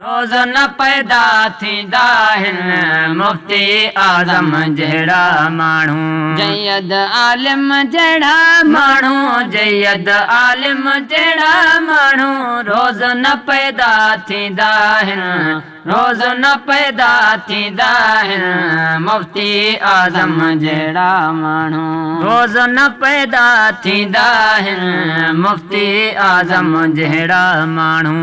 रोज़ न पैदा थींदा आहिनि मुफ्ती आज़म जहिड़ा माण्हू, जयद आलिम जहिड़ा माण्हू, जयद आलिम जहिड़ा माण्हू रोज़ न पैदा थींदा आहिनि, रोज़ न पैदा थींदा आहिनि मुफ्ती आज़म जहिड़ा माण्हू, रोज़ न पैदा थींदा आहिनि मुफ्ती आज़म जहिड़ा माण्हू।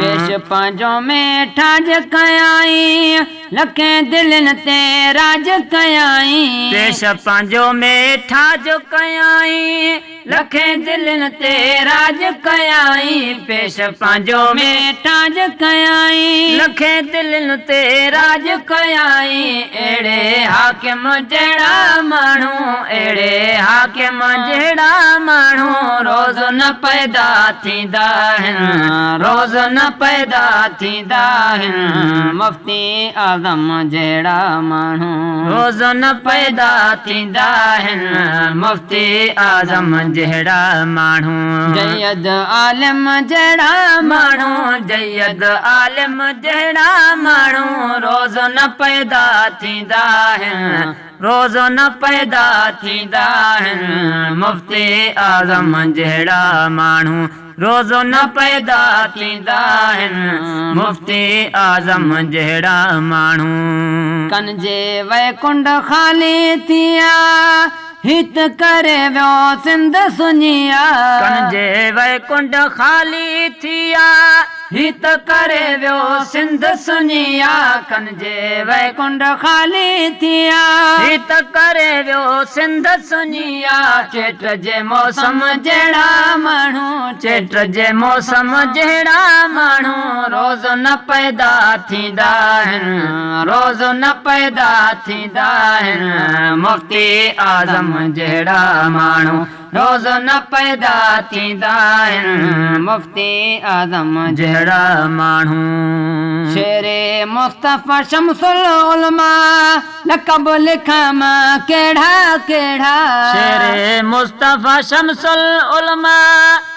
पेश पंहिंजो में ठाज कयाई लखें दिलनि ते राज कयाई, पेश पंहिंजो में ठाज कयाई लखें दिलनि ते राज कयाई, पेश पंहिंजो में ठाज कयाई लखें दिलनि ते राज कयाई। अहिड़े हाकिम जहिड़ा माण्हू, अहिड़े हाकिम जहिड़ा माण्हू रोज़ न पैदा थींदा आहिनि, रोज़ न पैदा थींदा आहिनि मुफ्ती आज़म जहिड़ा माण्हू, रोज़ न पैदा थींदा आहिनि मुफ्ती आज़म जहिड़ा माण्हू। जयद आलिम जहिड़ा माण्हू, जयद आलिम जहिड़ा माण्हू रोज़ न पैदा थींदा आहिनि, रोज़ न पैदा थींदा आहिनि मुफ्ती आज़म जहिड़ा माण्हू, रोज़ न पैदा थींदा आहिनि मुफ्ती आज़म जहिड़ा माण्हू। कन जे वैकुंठ ख़ाली थिया हित करे वियो सिंध सुञिया, कन जे वैकुंठ ख़ाली थिया हित करे वियो सिंध सुञिया, कन जे वैकुंठ ख़ाली थिया हित करे वियो सिंध सुञिया। चेट जे मौसम जहिड़ा माण्हू, चेट जे मौसम जहिड़ा माण्हू रोज़ न पैदा थींदा आहिनि, रोज़ न पैदा थींदा आहिनि मुफ्ती आज़म जहिड़ा माण्हू, रोज़ न पैदा थींदा आहिनि मुफ्ती आज़म जहिड़ा माण्हू। शेरे मुस्तफ़ा शमसुल उलमा लक़ब लिखां मां कहिड़ा कहिड़ा, शेरे मुस्तफ़ा शमसुल उलमा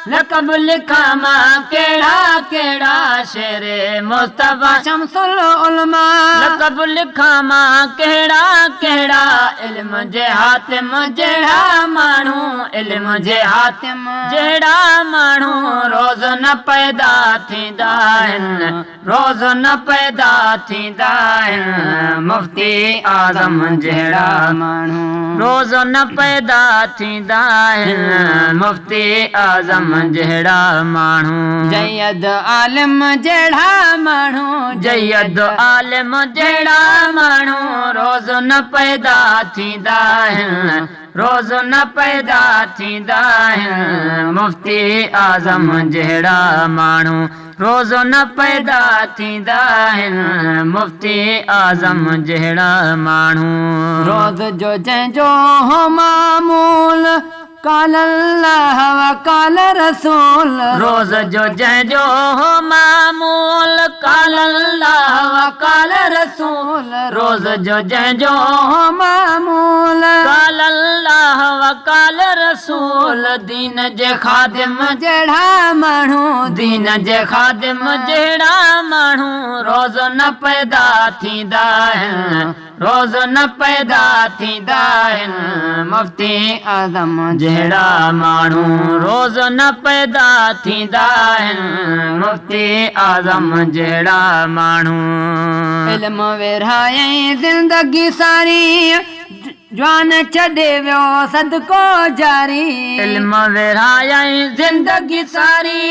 लक़ब लिखां मां कहिड़ा कहिड़ा, शेरे मुस्तफ़ा शमसुल उलमा लक़ब लिखां मां कहिड़ा कहिड़ा। इल्म जे हातिम जहिड़ा माण्हू, इल्म जे हातिम जहिड़ा माण्हू रोज़ न पैदा थींदा आहिनि, रोज़ न पैदा थींदा आहिनि मुफ्ती आज़म जहिड़ा माण्हू, रोज़ न पैदा थींदा आहिनि मुफ्ती आज़म जहिड़ा माण्हू। जयद आलिम जहिड़ा माण्हू, जयद आलिम जहिड़ा माण्हू रोज़ न पैदा थींदा आहिनि, रोज़ न पैदा थींदा आहिनि मुफ्ती आज़म जहिड़ा माण्हू, रोज़ न पैदा थींदा आहिनि मुफ्ती आज़म जहिड़ा माण्हू। रोज़ जो जंहिंजो हो मामूल काल अल्लाह व काल रसूल, रोज़ जो जंहिंजो हो मामूल काल अल्लाह व काल रसूल, रोज़ जो जंहिंजो हो मामूल काल अल्लाह व काल रसूल। दीन जे ख़ादिम जहिड़ा माण्हू, दीन जे ख़ादिम जहिड़ा माण्हू रोज़ न पैदा थींदा आहिनि, रोज़ न पैदा थींदा आहिनि मुफ्ती आज़म जहिड़ा माण्हू, रोज़ न पैदा थींदा आहिनि मुफ्ती आज़म जहिड़ा माण्हू। इल्म विरहायई ज़िंदगी सारी जवान छॾे वियो सदको जारी, इल्म विरहायई ज़िंदगी सारी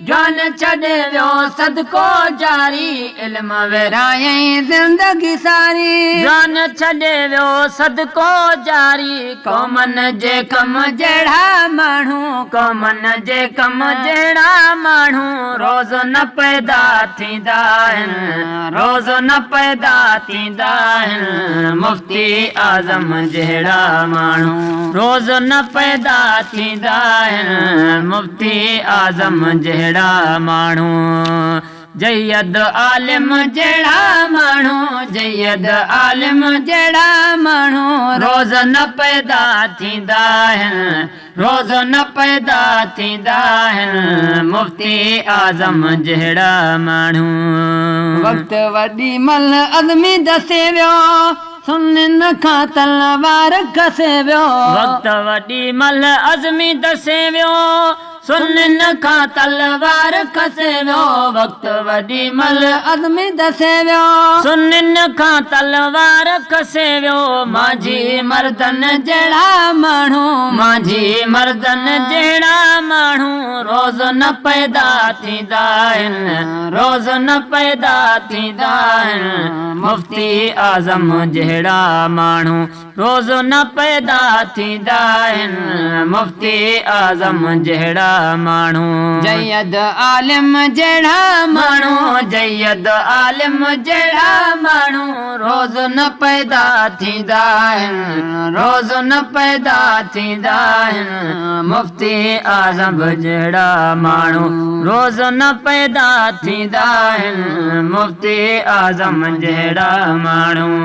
जवान छॾे वियो सदको जारी, इल्म विरहायई ज़िंदगी सारी जवान छॾे वियो सदको जारी। क़ौमन जे कम जहिड़ा माण्हू, क़ौमन जे कम जहिड़ा माण्हू रोज़ न पैदा थींदा आहिनि, रोज़ न पैदा थींदा आहिनि मुफ्ती आज़म जहिड़ा माण्हू, रोज़ न पैदा थींदा आहिनि मुफ्ती आज़म जहिड़ा माण्हू। जयद आलिम जहिड़ा माण्हू जयद आलिम जहिड़ा माण्हू रोज़ न पैदा थींदा आहिनि रोज़ न पैदा थींदा आहिनि मुफ्ती आज़म जहिड़ा माण्हू वक़्तु वॾी मल अज़मी दसे वियो सुननि खां तलवार खसे वियो वक़्तु वॾी मल अज़मी दसे वियो सुननि खां तलवार खसे वियो वक़्तु वॾी मल अज़मी दसे वियो सुननि खां तलवार खसे वियो माझी मर्दनि जहिड़ा माण्हू माझी मर्दनि जहिड़ा माण्हू रोज़ न पैदा थींदा आहिनि रोज़ न पैदा थींदा आहिनि मुफ्ती आज़म जहिड़ा माण्हू रोज़ न पैदा थींदा आहिनि मुफ्ती आज़म जहिड़ा माण्हू जयद आलिम जहिड़ा माण्हू जयद आलिम जहिड़ा माण्हू रोज़ न पैदा थींदा आहिनि रोज़ न पैदा थींदा आहिनि मुफ्ती आज़म जहिड़ा माण्हू रोज़ न पैदा थींदा आहिनि मुफ्ती आज़म जहिड़ा माण्हू